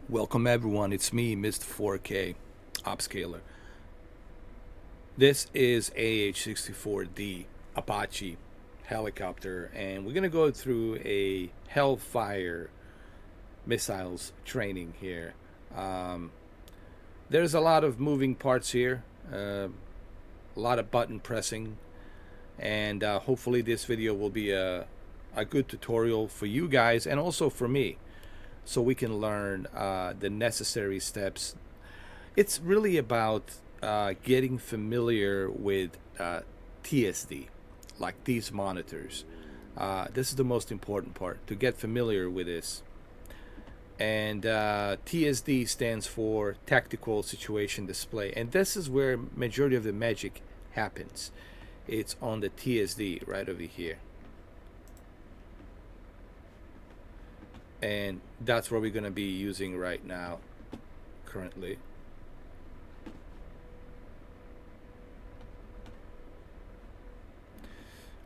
Welcome everyone, it's me, Mr. 4K Upscaler. This is AH-64D Apache helicopter, and we're going to go through a Hellfire missiles training here. There's a lot of moving parts here, a lot of button pressing, and hopefully this video will be a good tutorial for you guys and also for me, so we can learn the necessary steps. It's really about getting familiar with TSD, like these monitors. This is the most important part, to get familiar with this. And TSD stands for Tactical Situation Display, and this is where majority of the magic happens. It's on the TSD right over here. And that's what we're going to be using right now, currently.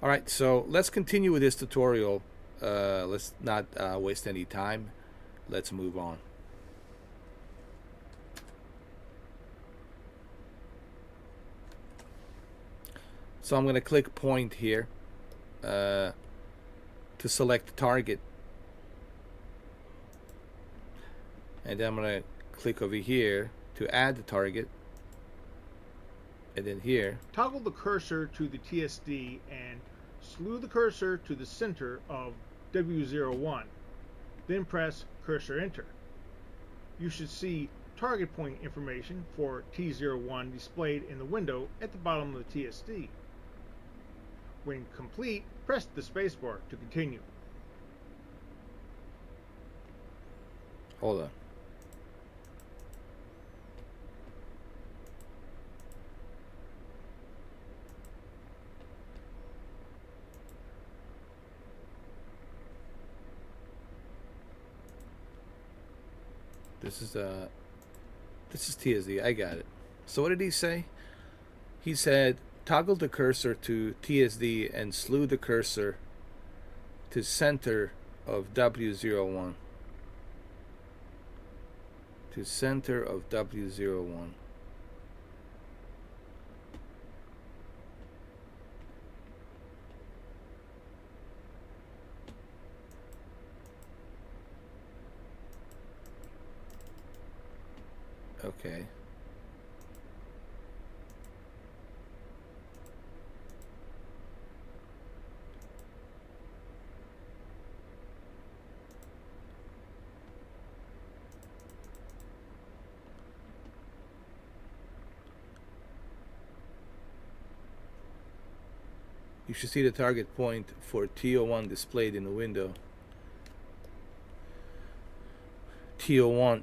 Alright, so let's continue with this tutorial. Let's not waste any time. Let's move on. So I'm going to click point here to select the target. And then I'm going to click over here to add the target. And then here, toggle the cursor to the TSD and slew the cursor to the center of W01. Then press cursor enter. You should see target point information for T01 displayed in the window at the bottom of the TSD. When complete, press the spacebar to continue. hold on. This is TSD. I got it. So what did he say? He said toggle the cursor to TSD and slew the cursor to center of W01. To center of W01. Okay. You should see the target point for T01 displayed in the window. T01.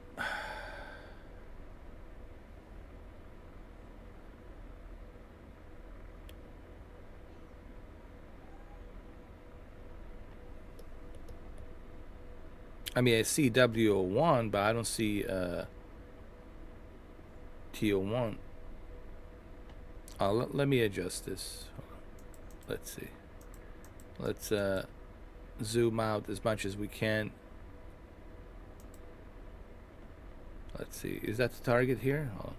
I mean, I see W01, but I don't see T01. Let me adjust this. Let's see. Let's zoom out as much as we can. Let's see. Is that the target here? Oh.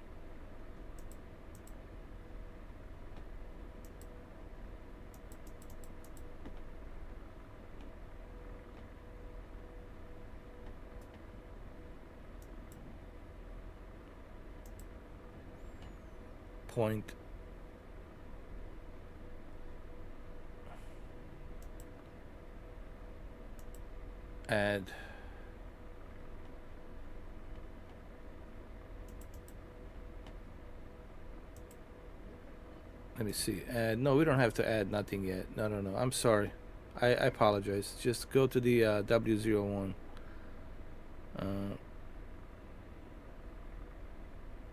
Point. Add. Let me see. Add. No, we don't have to add nothing yet. No. I'm sorry. I apologize. Just go to the W01.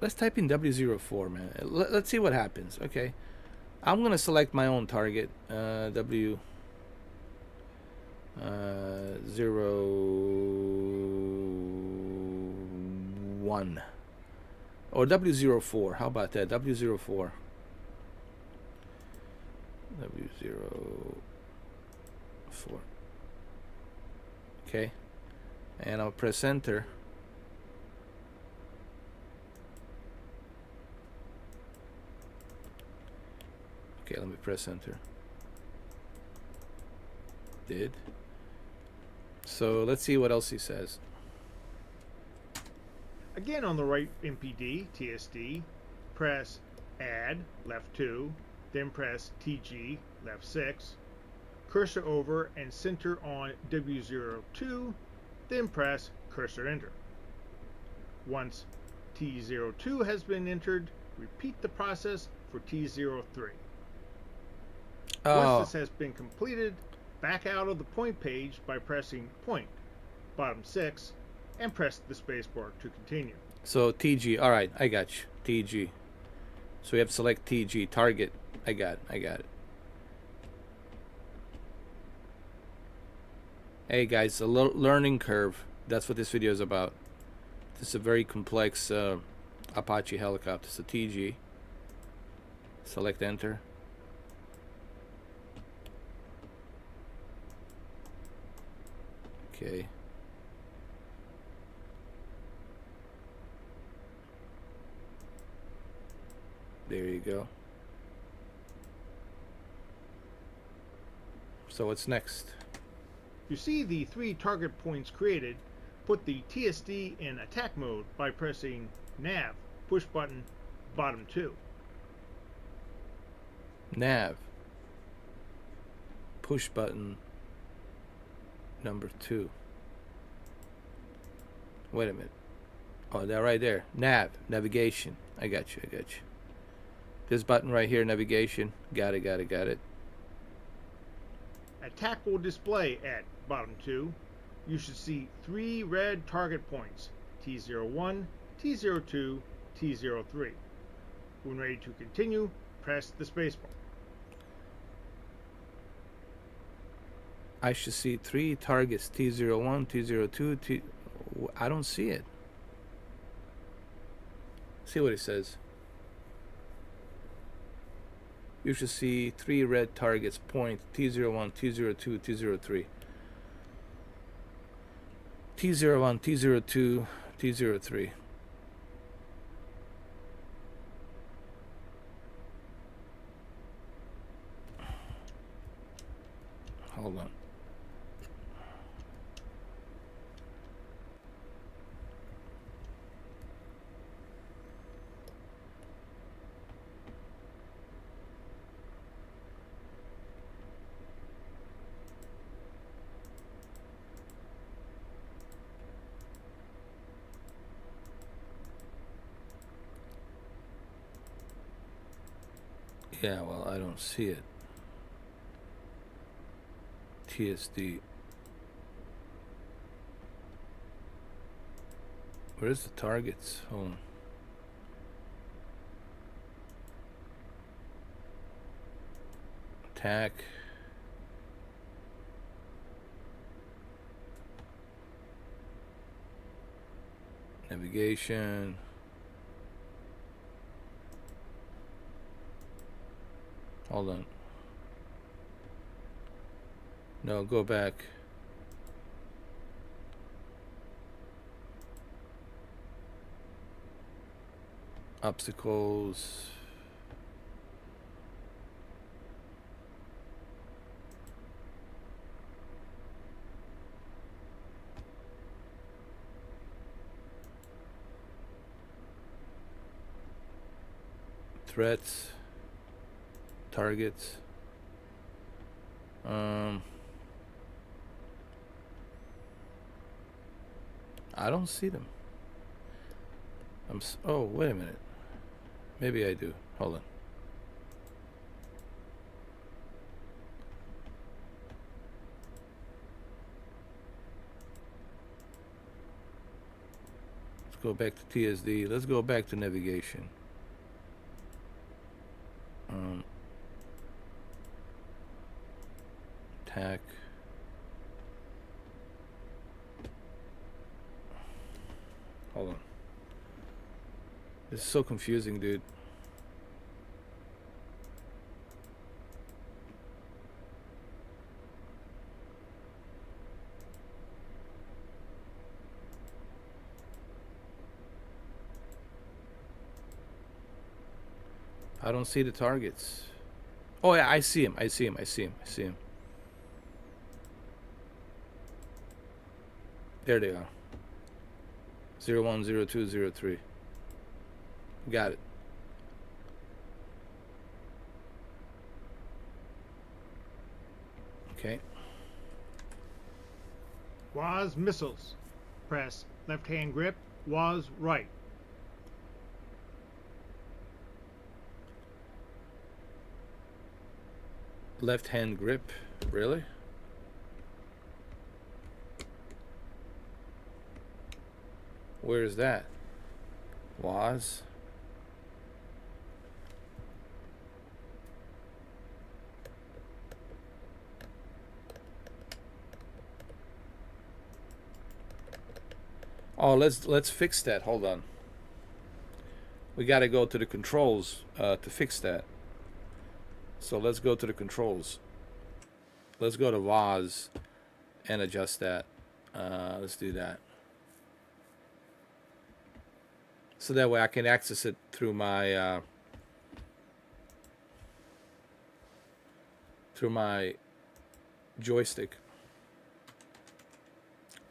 Let's type in W04, man. Let's see what happens. Okay. I'm going to select my own target. W01 or W04. How about that? W04. W04. Okay. And I'll press enter. Okay, let me press enter. Did. So let's see what else he says. Again, on the right MPD, TSD, press Add, left 2, then press TG, left 6, cursor over and center on W02, then press cursor enter. Once T02 has been entered, repeat the process for T03. Oh, Once this has been completed, back out of the point page by pressing point, bottom 6, and press the spacebar to continue. so TG. All right, I got you. TG. So we have to select TG target. I got it. Hey guys, a learning curve. That's what this video is about. This is a very complex Apache helicopter. So TG. Select enter. Okay. There you go. So what's next? You see the 3 target points created. Put the TSD in attack mode by pressing nav, push button, bottom 2. Nav. Push button number 2. Wait a minute. Oh, that right there. Nav. Navigation. I got you. This button right here, navigation. Got it. Attack will display at bottom 2. You should see 3 red target points, T01, T02, T03. When ready to continue, press the spacebar. I should see 3 targets. T01, T02, I don't see it. See what it says. You should see 3 red targets, point T01, T02, T03. T01, T02, T03. Hold on. Yeah, well, I don't see it. TSD. Where's the targets? Hold on. Attack. Navigation. Hold on. No, go back. Obstacles. Threats. Targets. I don't see them. Oh, wait a minute. Maybe I do. Hold on. Let's go back to TSD. Let's go back to navigation. Attack. Hold on. This is so confusing, dude. I don't see the targets. Oh yeah, I see him. I see him. I see him. I see him. There they are. 01, 02, 03. Got it. Okay. WAS missiles. Press left hand grip, WAS right. Left hand grip. Really? Where is that? WAS. Oh, let's fix that. Hold on. We got to go to the controls to fix that. So let's go to the controls. Let's go to WAS and adjust that. Let's do that. So that way I can access it through my joystick.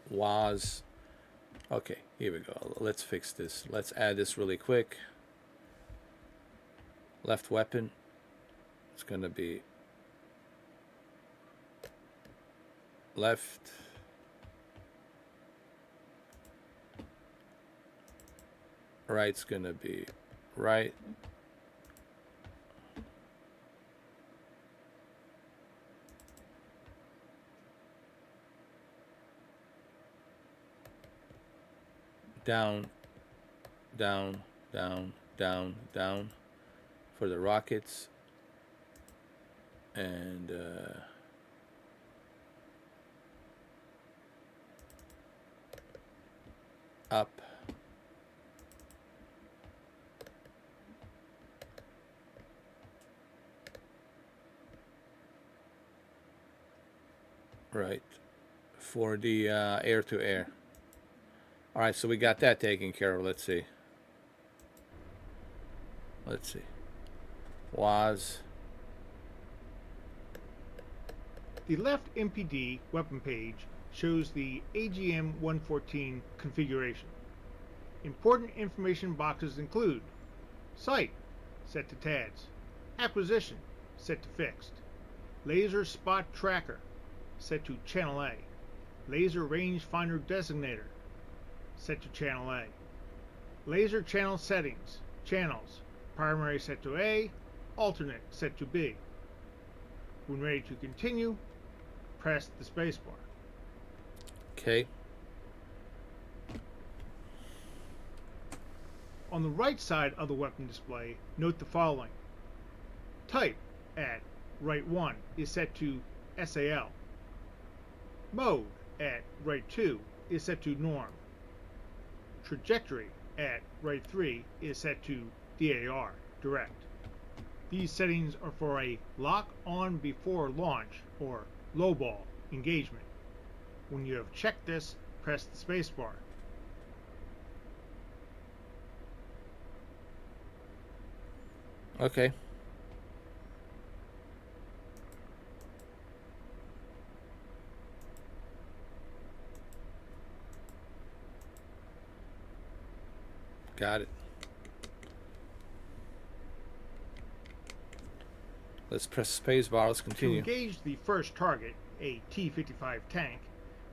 WAS. Okay, here we go. Let's fix this. Let's add this really quick. Left weapon. It's gonna be left. Right's gonna be right. Down, down, down, down, down for the rockets. And up. Right. For the air to air. All right, so we got that taken care of. Let's see. Let's see. WAS. The left MPD weapon page shows the AGM-114 configuration. Important information boxes include Sight, set to TADS. Acquisition, set to Fixed. Laser Spot Tracker, set to Channel A. Laser Rangefinder Designator, set to Channel A. Laser Channel Settings, Channels, Primary set to A, Alternate set to B. When ready to continue, press the spacebar. Okay. On the right side of the weapon display, note the following. Type at right 1 is set to SAL. Mode at right 2 is set to norm. Trajectory at right 3 is set to DAR, direct. These settings are for a lock on before launch or lowball engagement. When you have checked this, press the spacebar. Okay. Got it. Let's press spacebar. Let's continue. To engage the first target, a T-55 tank,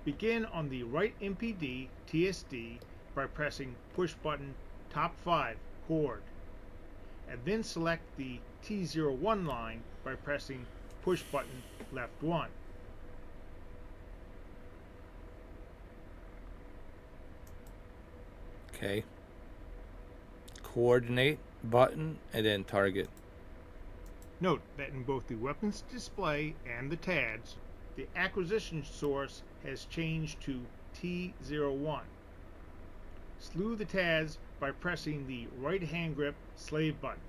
begin on the right MPD TSD by pressing push button top 5 chord, and then select the T01 line by pressing push button left 1. Okay. Coordinate button and then target. Note that in both the weapons display and the TADS, the acquisition source has changed to T01. Slew the TADS by pressing the right hand grip slave button.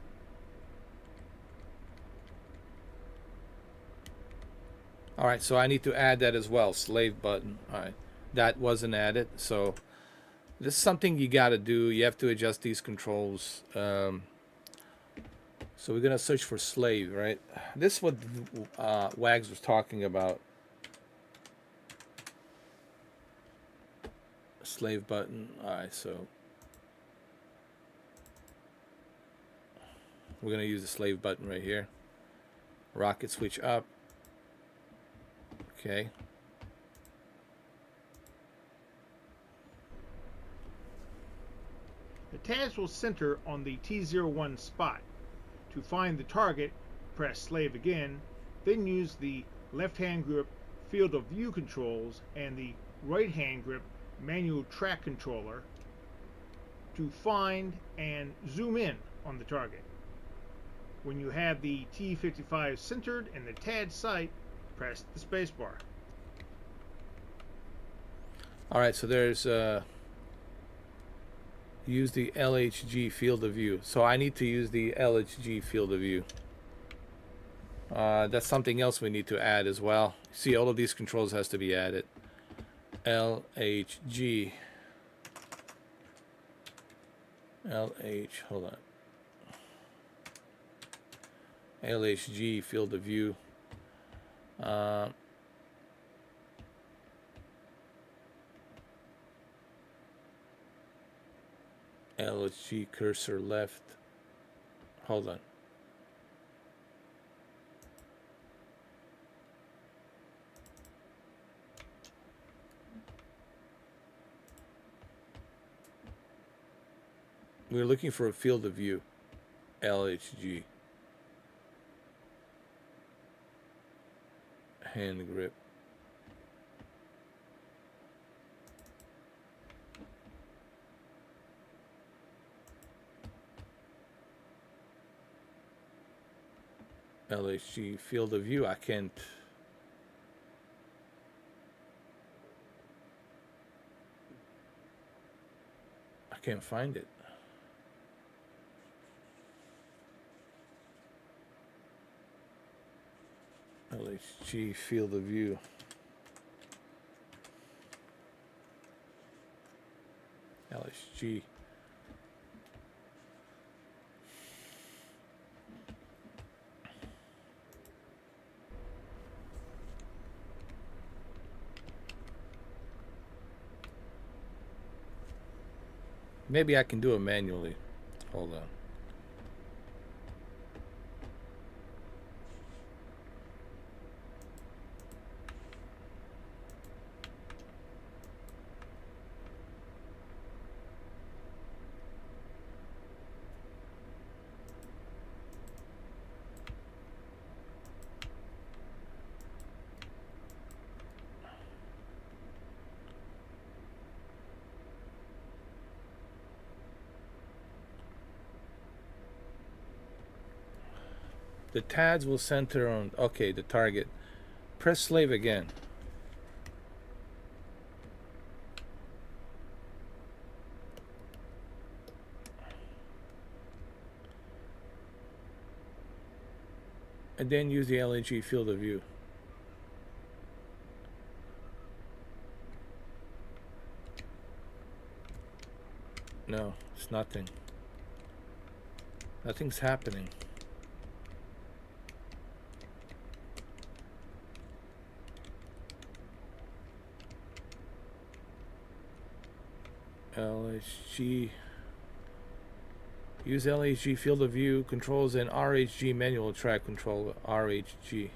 Alright, so I need to add that as well. Slave button. Alright. That wasn't added. So this is something you got to do. You have to adjust these controls. So we're gonna search for slave, right? This is what Wags was talking about. Slave button. All right, so we're gonna use the slave button right here. Rocket switch up. Okay. The tabs will center on the T01 spot. To find the target, press slave again, then use the left-hand grip field of view controls and the right-hand grip manual track controller to find and zoom in on the target. When you have the T55 centered in the TAD sight, press the spacebar. Alright, so there's use the LHG field of view. So I need to use the LHG field of view. That's something else we need to add as well. See, all of these controls has to be added. LHG. Hold on. LHG field of view. LHG cursor left. Hold on. We're looking for a field of view. LHG. Hand grip. LHG field of view. I can't find it. LHG field of view. LHG. Maybe I can do it manually. Hold on. The TADs will center on, okay, the target. Press slave again. And then use the LHG field of view. No, it's nothing. Nothing's happening. LHG. Use LHG field of view controls and RHG manual track controller. RHG.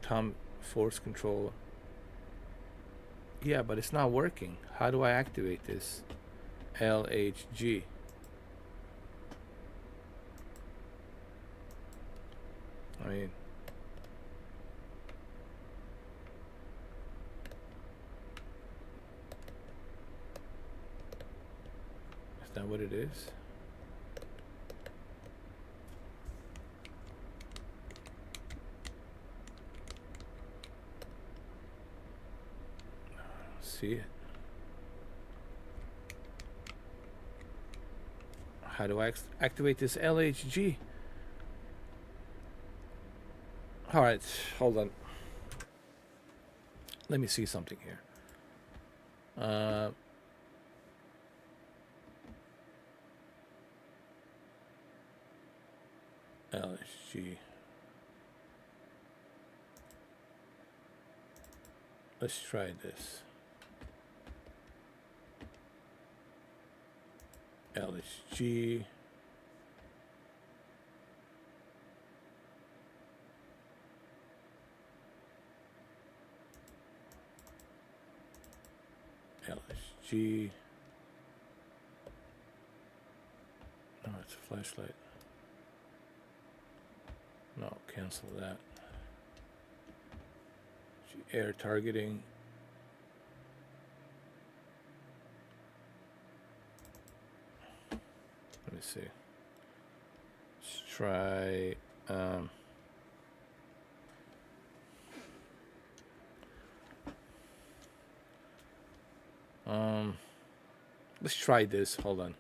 Tom force controller. Yeah, but it's not working. How do I activate this? LHG. I mean, is that what it is? See it. How do I activate this LHG? All right, hold on. Let me see something here. LHG. Let's try this. LHG. LHG. No, it's a flashlight. No, cancel that. Air targeting. Let me see. Let's try. Let's try this. Hold on.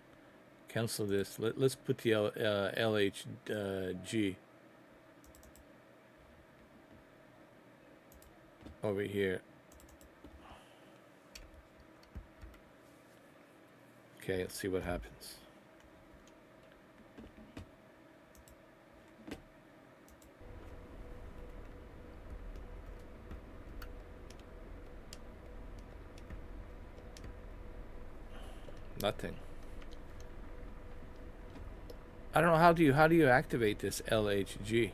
Cancel this. Let's put the LHG over here. Okay, let's see what happens. Nothing. I don't know, how do you activate this LHG?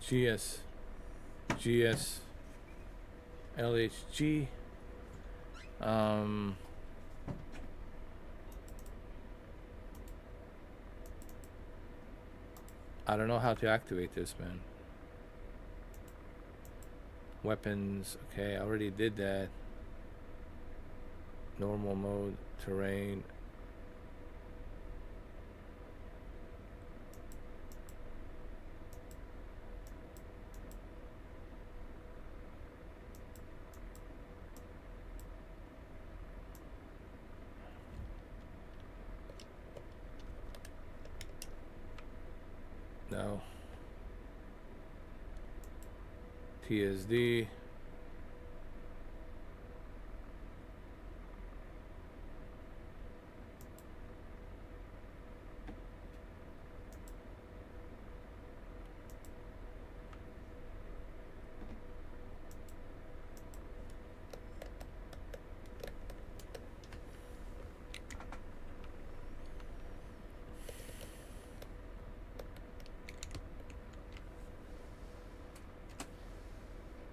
GS LHG. I don't know how to activate this, man. Weapons, okay, I already did that. Normal mode, terrain. No. TSD.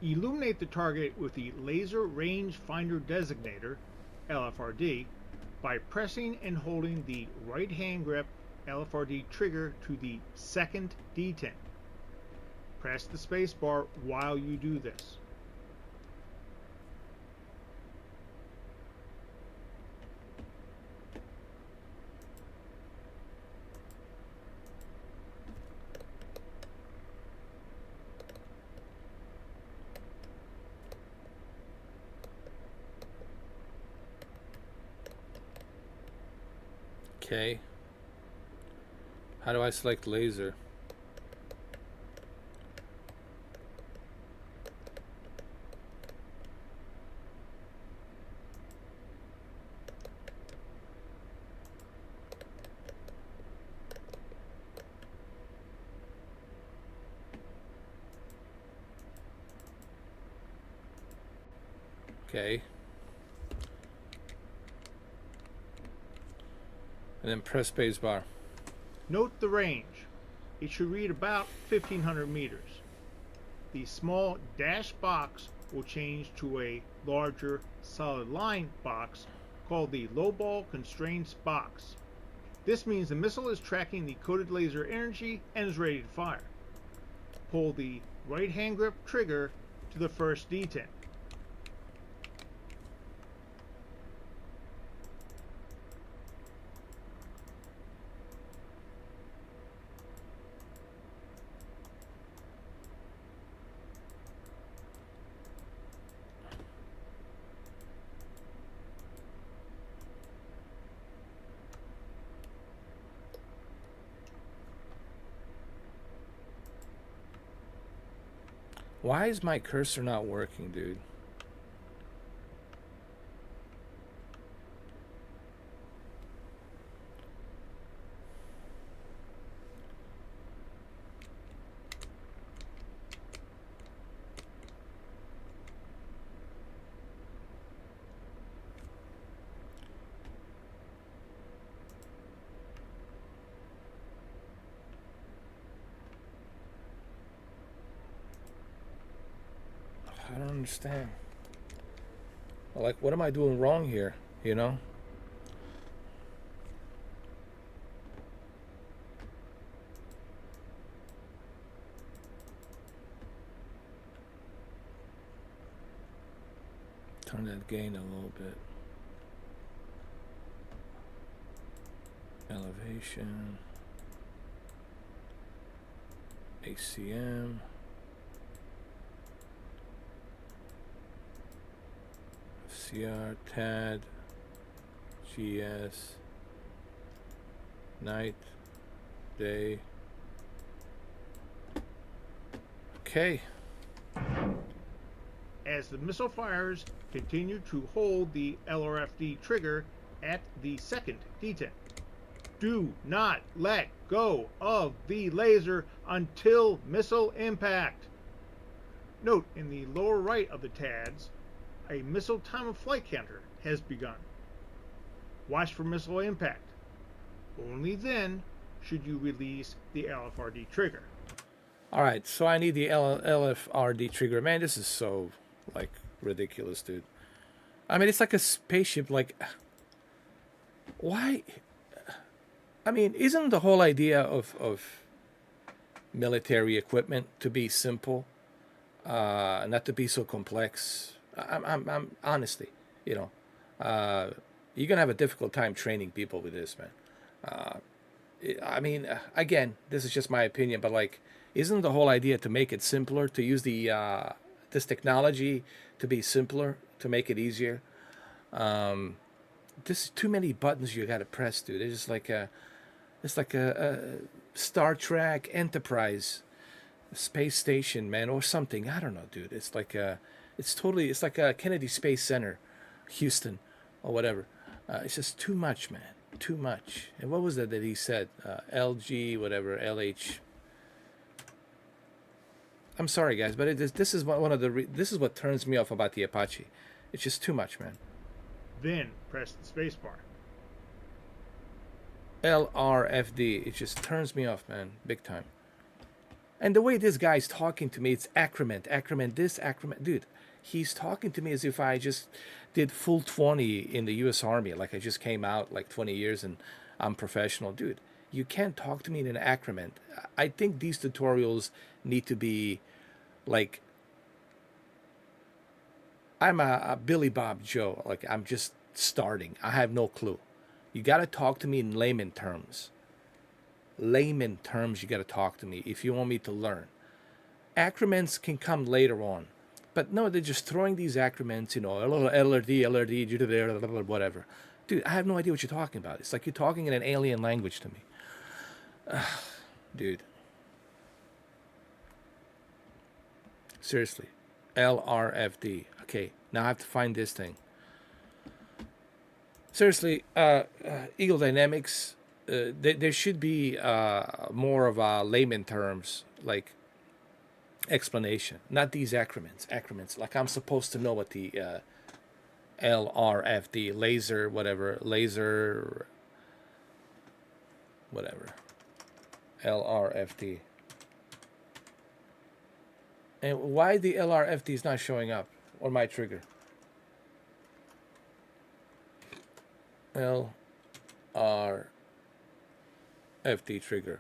Illuminate the target with the Laser Range Finder Designator, LFRD, by pressing and holding the right hand grip LFRD trigger to the second detent. Press the spacebar while you do this. Okay. How do I select laser? Okay. And then press spacebar. Note the range. It should read about 1,500 meters. The small dash box will change to a larger solid line box called the lowball constraints box. This means the missile is tracking the coded laser energy and is ready to fire. Pull the right hand grip trigger to the first detent. Why is my cursor not working, dude? I don't understand. Like, what am I doing wrong here? You know? Turn that gain a little bit. Elevation. ACM. FCR, TAD, GS, night, day. Okay. As the missile fires continue to hold the LRFD trigger at the second detent. Do not let go of the laser until missile impact. Note in the lower right of the TADs, a missile time of flight counter has begun. Watch for missile impact. Only then should you release the LFRD trigger. All right, so I need the LFRD trigger. Man, this is so, like, ridiculous, dude. I mean, it's like a spaceship, like... Why? I mean, isn't the whole idea of military equipment to be simple? Not to be so complex? I'm honestly, you know... you're going to have a difficult time training people with this, man. I mean, again, this is just my opinion, but, like... Isn't the whole idea to make it simpler, to use the this technology to be simpler, to make it easier? There's too many buttons you got to press, dude. It's like a Star Trek Enterprise space station, man, or something. I don't know, dude. It's like it's like a Kennedy Space Center, Houston, or whatever. It's just too much, man. Too much. And what was that he said? LG, whatever, LH. I'm sorry, guys, but this is one of the this is what turns me off about the Apache. It's just too much, man. Then press the spacebar. LRFD. It just turns me off, man, big time. And the way this guy's talking to me, it's accrement, this, accrement, dude. He's talking to me as if I just did full 20 in the U.S. Army, like I just came out like 20 years and I'm professional, dude. You can't talk to me in an accrement. I think these tutorials need to be like, I'm a Billy Bob Joe. Like, I'm just starting. I have no clue. You got to talk to me in layman terms. Layman terms, you got to talk to me if you want me to learn. Accrements can come later on. But no, they're just throwing these accrements, you know, LRD, whatever. Dude, I have no idea what you're talking about. It's like you're talking in an alien language to me. Dude. Seriously. LRFD. Okay, now I have to find this thing. Seriously, Eagle Dynamics, there should be more of layman terms, like explanation. Not these accrements. Like I'm supposed to know what the LRFD, laser, whatever, LRFD. And why the LRFD is not showing up on my trigger? LRFD trigger.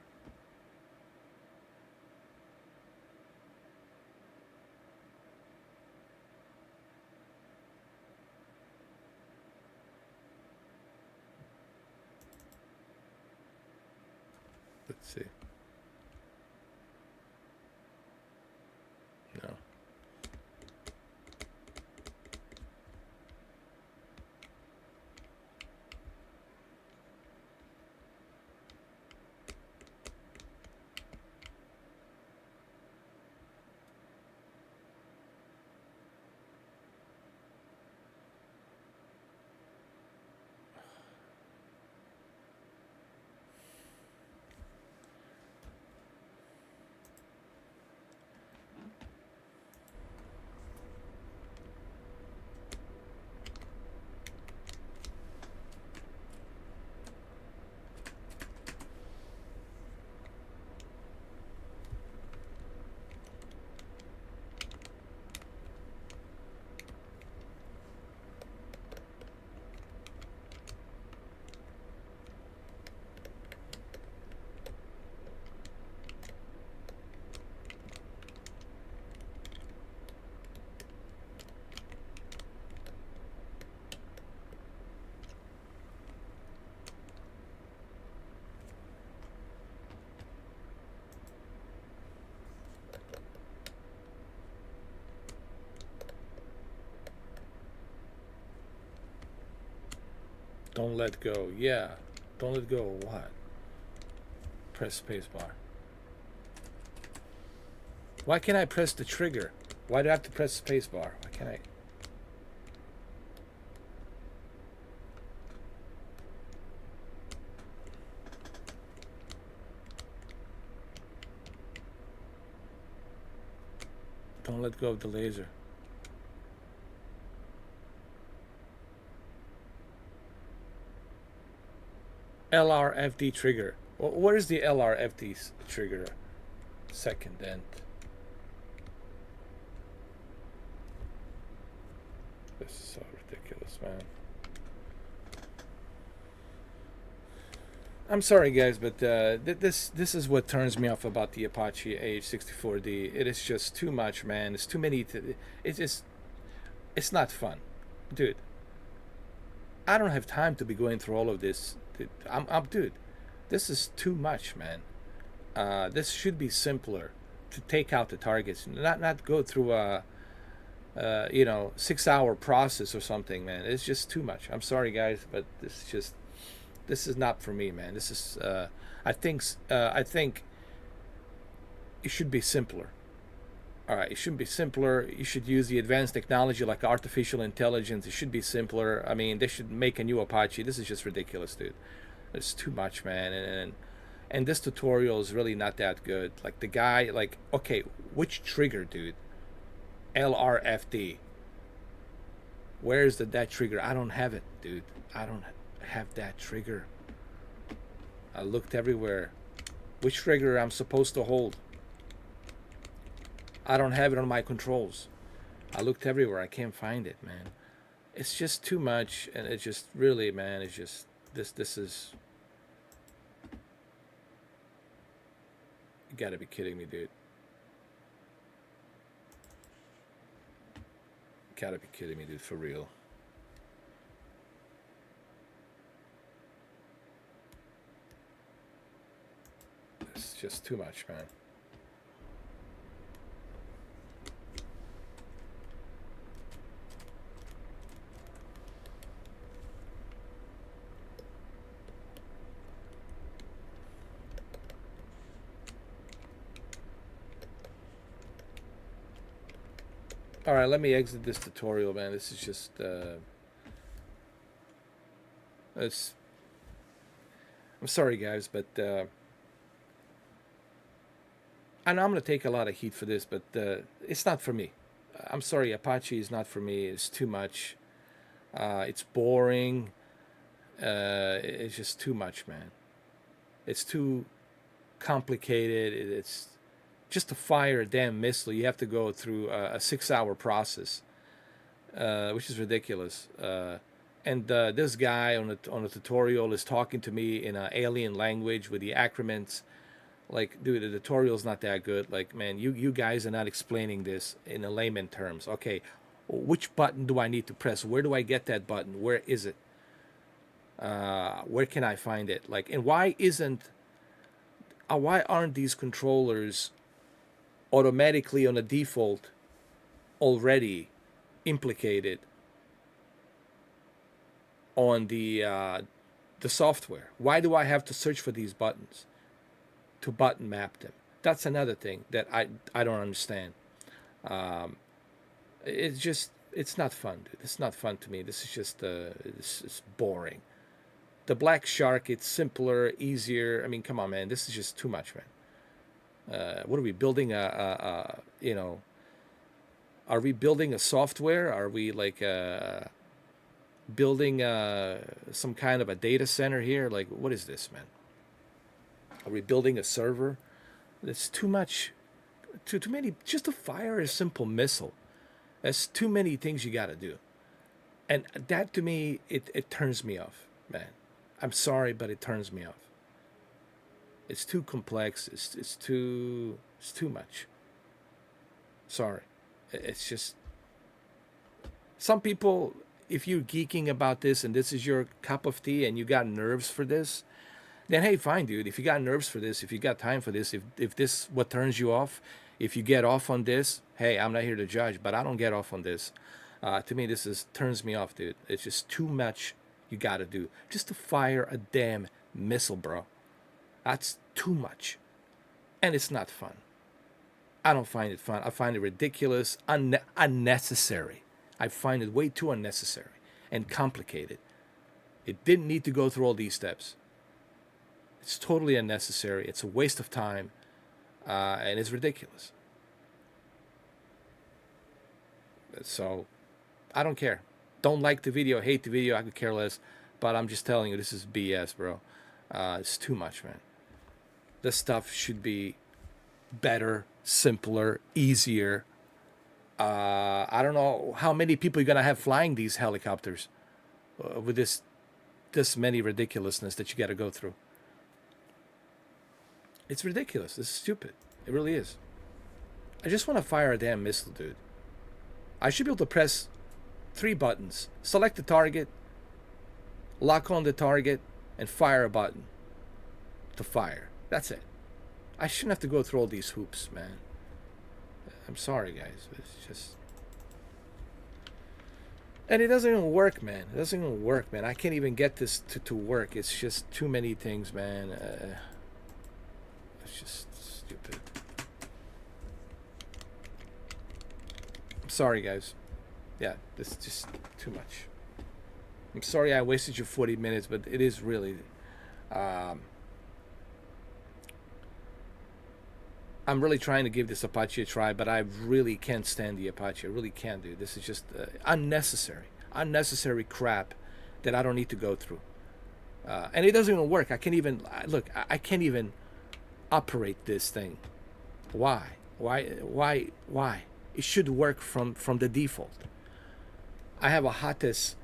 Let's see. No. Don't let go. Yeah. Don't let go. What? Press spacebar. Why can't I press the trigger? Why do I have to press spacebar? Why can't I? Don't let go of the laser. LRFD trigger. Where is the LRFD trigger? Second end. This is so ridiculous, man. I'm sorry, guys, but this is what turns me off about the Apache AH-64D. It is just too much, man. It's too many. It's not fun, dude. I don't have time to be going through all of this. Dude. This is too much, man. This should be simpler to take out the targets, not go through a 6-hour process or something, man. It's just too much. I'm sorry, guys, but this is not for me, man. This is I think it should be simpler. All right, it should be simpler. You should use the advanced technology like artificial intelligence. It should be simpler. I mean, they should make a new Apache. This is just ridiculous, dude. It's too much, man. And this tutorial is really not that good. Like the guy, like, okay, which trigger, dude? LRFD. Where's that trigger? I don't have it, dude. I don't have that trigger. I looked everywhere. Which trigger I'm supposed to hold? I don't have it on my controls. I looked everywhere. I can't find it, man. It's just too much, and it's just really, man. It's just this is. You gotta be kidding me, dude. Gotta be kidding me, dude. For real. It's just too much, man. All right, let me exit this tutorial, man. This is just it's. I'm sorry, guys, but I know I'm gonna take a lot of heat for this, but it's not for me. I'm sorry, Apache is not for me. It's too much. It's boring. It's just too much, man. It's too complicated. It's just to fire a damn missile, you have to go through a 6-hour process, which is ridiculous. And this guy on the tutorial is talking to me in an alien language with the acronyms. Like, dude, the tutorial's not that good. Like, man, you guys are not explaining this in a layman terms. Okay, which button do I need to press? Where do I get that button? Where is it? Where can I find it? Like, and why aren't these controllers automatically on a default already implicated on the software? Why do I have to search for these buttons to button map them? That's another thing that I don't understand. It's not fun, dude. It's not fun to me. This is just it's boring. The Black Shark, it's simpler, easier. I mean, come on, man. This is just too much, man. What are we building? Are we building a software? Are we like building some kind of a data center here? Like, what is this, man? Are we building a server? It's too much. Too many. Just to fire a simple missile. That's too many things you got to do. And that, to me, it turns me off, man. I'm sorry, but it turns me off. It's too complex. It's too much. Sorry. It's just, some people, if you're geeking about this and this is your cup of tea and you got nerves for this, then hey, fine, dude. If you got nerves for this, if you got time for this, if this what turns you off, if you get off on this, hey, I'm not here to judge, but I don't get off on this. To me, turns me off, dude. It's just too much you got to do just to fire a damn missile, bro. That's too much. And it's not fun. I don't find it fun. I find it ridiculous, unnecessary. I find it way too unnecessary and complicated. It didn't need to go through all these steps. It's totally unnecessary. It's a waste of time, and it's ridiculous. So, I don't care. Don't like the video, hate the video, I could care less. But I'm just telling you, this is BS, bro. It's too much, man. This stuff should be better, simpler, easier. I don't know how many people you're gonna have flying these helicopters with this many ridiculousness that you got to go through. It's ridiculous. This is stupid. It really is. I just want to fire a damn missile, dude. I should be able to press 3 buttons, select the target, lock on the target, and fire a button to fire. That's it. I shouldn't have to go through all these hoops, man. I'm sorry, guys. It's just... And it doesn't even work, man. It doesn't even work, man. I can't even get this to work. It's just too many things, man. It's just stupid. I'm sorry, guys. Yeah, this is just too much. I'm sorry I wasted your 40 minutes, but it is really... I'm really trying to give this Apache a try, but I really can't stand the Apache. I really can't, dude. This is just unnecessary crap that I don't need to go through. And it doesn't even work. I can't even, look, I can't even operate this thing. Why? It should work from the default. I have a Hottes,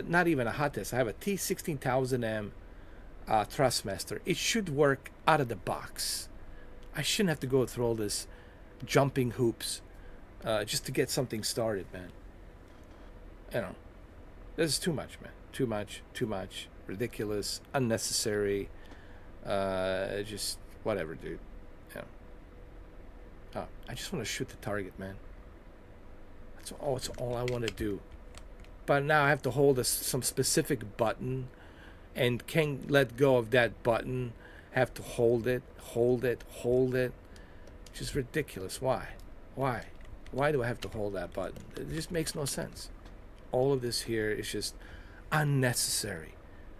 not even a Hottes, I have a T16000M Thrustmaster. It should work out of the box. I shouldn't have to go through all this jumping hoops just to get something started, man. You know, this is too much, man. Too much. Ridiculous, unnecessary. Just whatever, dude. Yeah. Oh, I just want to shoot the target, man. That's all I want to do. But now I have to hold some specific button and can't let go of that button. Have to hold it. Just ridiculous. Why do I have to hold that button? It just makes no sense. All of this here is just unnecessary.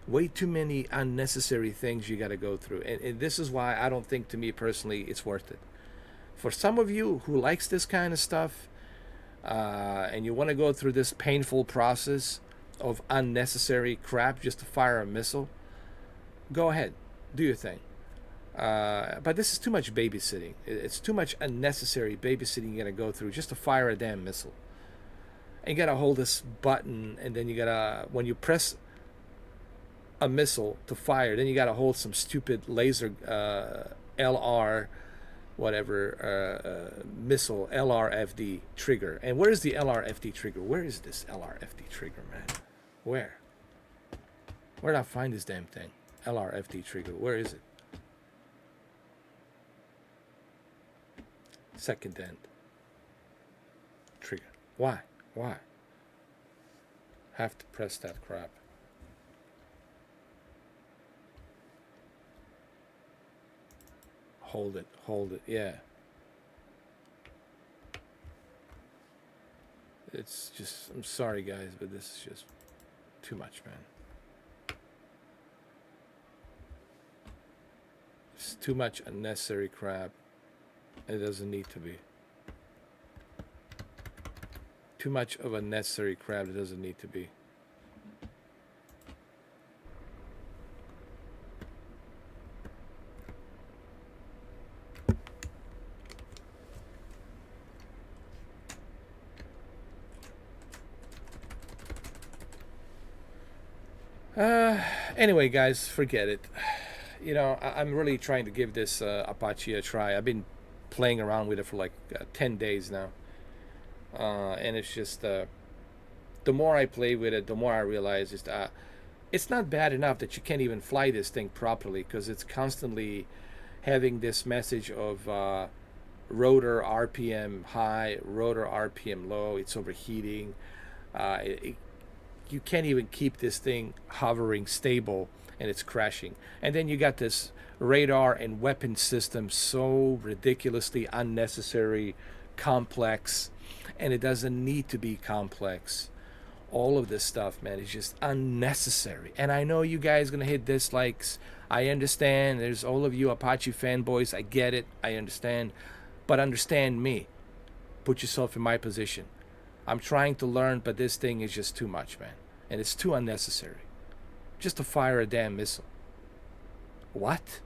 Way too many unnecessary things you got to go through, and this is why I don't think, to me personally, it's worth it. For some of you who likes this kind of stuff, and you want to go through this painful process of unnecessary crap just to fire a missile, go ahead. Do your thing. But this is too much babysitting. It's too much unnecessary babysitting you gotta go through just to fire a damn missile. And you gotta hold this button, and then you gotta, when you press a missile to fire, then you gotta hold some stupid laser LR whatever missile LRFD trigger. And where is the LRFD trigger? Where is this LRFD trigger, man? Where did I find this damn thing? LRFD trigger. Where is it? Second end. Trigger. Why? Have to press that crap. Hold it. Yeah. It's just, I'm sorry, guys, but this is just too much, man. It's too much unnecessary crap. It doesn't need to be. Too much of unnecessary crap. It doesn't need to be. Anyway, guys, forget it. You know, I'm really trying to give this Apache a try. I've been playing around with it for like 10 days now. And it's just, the more I play with it, the more I realize it's not bad enough that you can't even fly this thing properly, because it's constantly having this message of rotor RPM high, rotor RPM low, it's overheating. you can't even keep this thing hovering stable, and it's crashing. And then you got this radar and weapon system, so ridiculously unnecessary, complex, and it doesn't need to be complex. All of this stuff, man, is just unnecessary. And I know you guys gonna hit dislikes. I understand. There's all of you Apache fanboys. I get it. I understand. But understand me. Put yourself in my position. I'm trying to learn, but this thing is just too much, man. And it's too unnecessary. Just to fire a damn missile. What?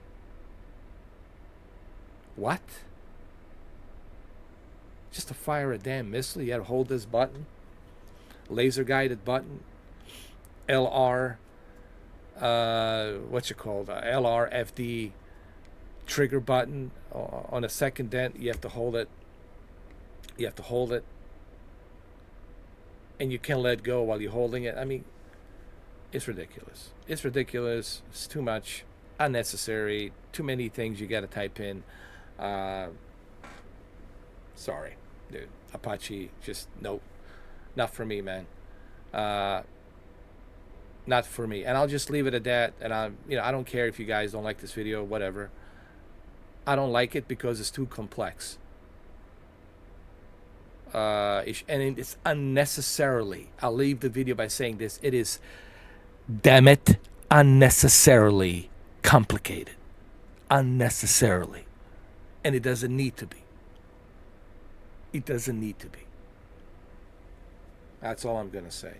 What? Just to fire a damn missile? You gotta hold this button? Laser guided button? LR, what's it called? LR FD trigger button. On a second dent, you have to hold it. You have to hold it. And you can't let go while you're holding it. I mean, it's ridiculous. It's ridiculous. It's too much. Unnecessary. Too many things you got to type in. Sorry, dude. Apache, just nope. Not for me, man. Not for me. And I'll just leave it at that. And I don't care if you guys don't like this video, whatever. I don't like it because it's too complex. And it's unnecessarily. I'll leave the video by saying this. It is, damn it, unnecessarily complicated. Unnecessarily. And it doesn't need to be. It doesn't need to be. That's all I'm going to say.